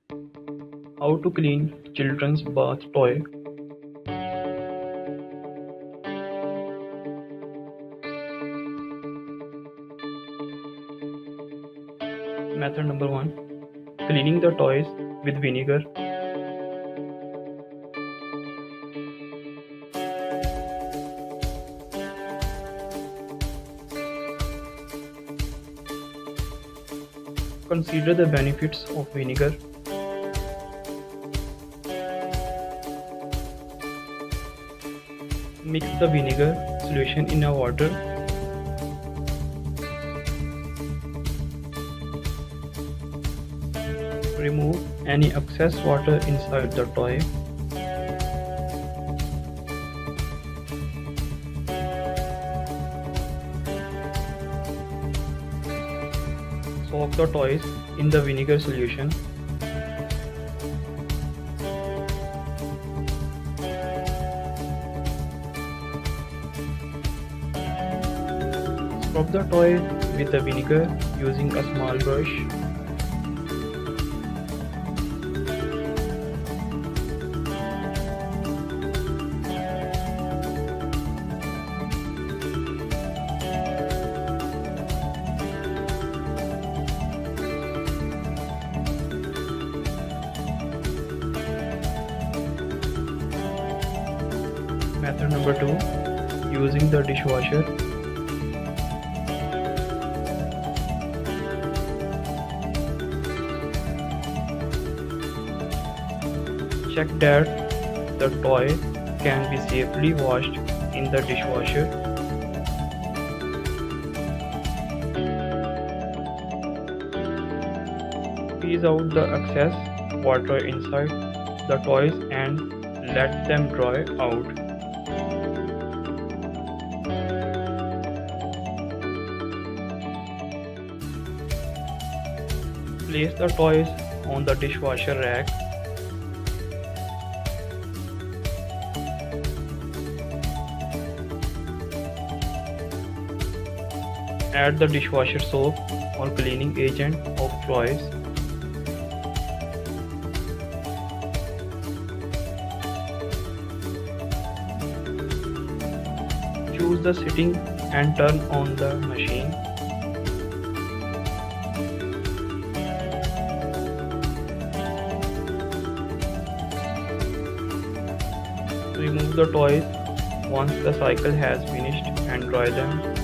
How to clean children's bath toy. Method number 1. Cleaning the toys with vinegar. Consider the benefits of vinegar. Mix the vinegar solution in a water. Remove any excess water inside the toy. Soak the toys in the vinegar solution. Scrub the toy with the vinegar using a small brush. Method number 2. Using the dishwasher. Check that the toy can be safely washed in the dishwasher. Squeeze out the excess water inside the toys and let them dry out. Place the toys on the dishwasher rack. Add the dishwasher soap or cleaning agent of choice. Choose the setting and turn on the machine. Remove the toys once the cycle has finished and dry them.